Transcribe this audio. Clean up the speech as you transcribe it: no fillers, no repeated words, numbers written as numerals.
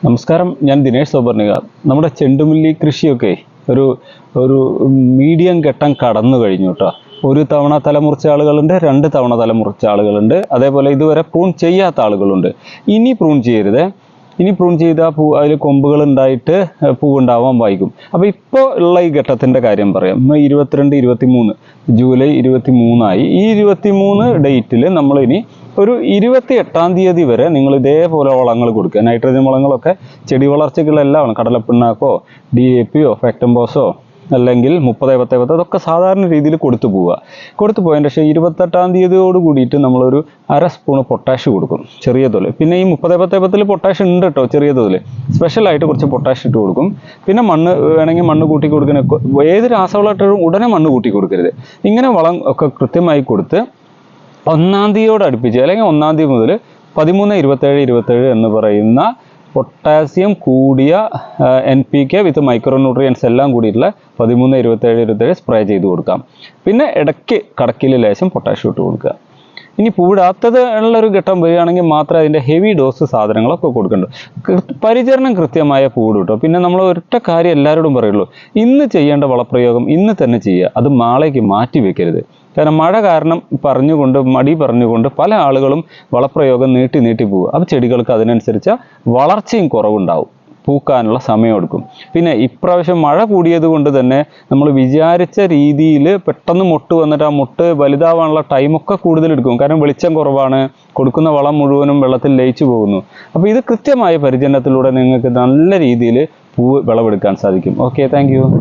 നമസ്കാരം, ഞാൻ ദിനേഷ് സോബർണിക. നമ്മുടെ ചെണ്ടുമല്ലി കൃഷിയൊക്കെ ഒരു ഒരു മീഡിയം ഘട്ടം കടന്നു കഴിഞ്ഞു കേട്ടോ. ഒരു തവണ തലമുറിച്ച ആളുകളുണ്ട്, 2 തവണ തലമുറിച്ച ആളുകളുണ്ട്, അതേപോലെ ഇതുവരെ പ്രൂൺ ചെയ്യാത്ത ആളുകളുണ്ട്. ഇനി പ്രൂൺ ചെയ്യരുത്. ഇനി പ്രൂൺ ചെയ്താൽ അതിൽ കൊമ്പുകൾ ഉണ്ടായിട്ട് പൂവുണ്ടാവാൻ വൈകും. അപ്പോൾ ഇപ്പോൾ ഉള്ള ഈ ഘട്ടത്തിൻ്റെ കാര്യം പറയാം. 22, 23 ജൂലൈ 23 ഈ 23 ഡേറ്റിൽ നമ്മളിനി ഒരു 28-ാം തീയതി വരെ നിങ്ങൾ ഇതേപോലെ വളങ്ങൾ കൊടുക്കുക. നൈട്രജൻ വളങ്ങളൊക്കെ ചെടി വളർച്ചയ്ക്കുള്ളെല്ലാം, കടലപ്പിണ്ണാക്കോ DAP-യോ ഫാക്ടംബോസോ അല്ലെങ്കിൽ 30-10 അതൊക്കെ സാധാരണ രീതിയിൽ കൊടുത്തു പോയതിൻ്റെ ശേഷം 28-ാം തീയതിയോട് കൂടിയിട്ട് നമ്മളൊരു 1/2 സ്പൂൺ പൊട്ടാഷ് കൊടുക്കും, ചെറിയ തോല്. പിന്നെ ഈ 30-10 പൊട്ടാഷ് ഉണ്ട് കേട്ടോ, ചെറിയ തോല്. സ്പെഷ്യലായിട്ട് കുറച്ച് പൊട്ടാഷ് ഇട്ട് കൊടുക്കും. പിന്നെ മണ്ണ് വേണമെങ്കിൽ മണ്ണ് കൂട്ടി കൊടുക്കുന്ന, ഏത് രാസവളം ഇട്ടും ഉടനെ മണ്ണ് കൂട്ടി കൊടുക്കരുത്. ഇങ്ങനെ വളം ഒക്കെ കൃത്യമായി കൊടുത്ത് 1-ാം തീയതിയോട് അടുപ്പിച്ച്, അല്ലെങ്കിൽ 1-ാം തീയതി മുതൽ 13, 27 എന്ന് പറയുന്ന പൊട്ടാസ്യം കൂടിയ NPK വിത്ത് മൈക്രോ ന്യൂട്രിയൻസ് എല്ലാം കൂടിയിട്ടുള്ള 13, 27 സ്പ്രേ ചെയ്ത് കൊടുക്കാം. പിന്നെ ഇടയ്ക്ക് കടക്കിൽ ലേശം പൊട്ടാഷ്യം ഇട്ട് കൊടുക്കുക. ഇനി പൂവിടാത്തത് ഉള്ളൊരു ഘട്ടം വരികയാണെങ്കിൽ മാത്രമേ അതിൻ്റെ ഹെവി ഡോസ് സാധനങ്ങളൊക്കെ കൊടുക്കണ്ടു. പരിചരണം കൃത്യമായ പൂവിടും കേട്ടോ. പിന്നെ നമ്മൾ ഒറ്റ കാര്യം എല്ലാവരോടും പറയുള്ളൂ, ഇന്ന് ചെയ്യേണ്ട വളപ്രയോഗം ഇന്ന് തന്നെ ചെയ്യുക, അത് നാളേക്ക് മാറ്റി വെക്കരുത്. കാരണം മഴ കാരണം മടി പറഞ്ഞുകൊണ്ട് പല ആളുകളും വളപ്രയോഗം നീട്ടി പോവുക. അപ്പോൾ ചെടികൾക്ക് അതിനനുസരിച്ച് വളർച്ചയും കുറവുണ്ടാവും, പൂക്കാനുള്ള സമയമെടുക്കും. പിന്നെ ഇപ്രാവശ്യം മഴ കൂടിയത് കൊണ്ട് തന്നെ നമ്മൾ വിചാരിച്ച രീതിയിൽ പെട്ടെന്ന് മൊട്ട് വന്നിട്ട് ആ മൊട്ട് വലുതാവാനുള്ള ടൈമൊക്കെ കൂടുതലെടുക്കും. കാരണം വെളിച്ചം കുറവാണ്, കൊടുക്കുന്ന വളം മുഴുവനും വെള്ളത്തിൽ ലയിച്ചു പോകുന്നു. അപ്പോൾ ഇത് കൃത്യമായ പരിചരണത്തിലൂടെ നിങ്ങൾക്ക് നല്ല രീതിയിൽ പൂവ് വിളവെടുക്കാൻ സാധിക്കും. Okay, thank you.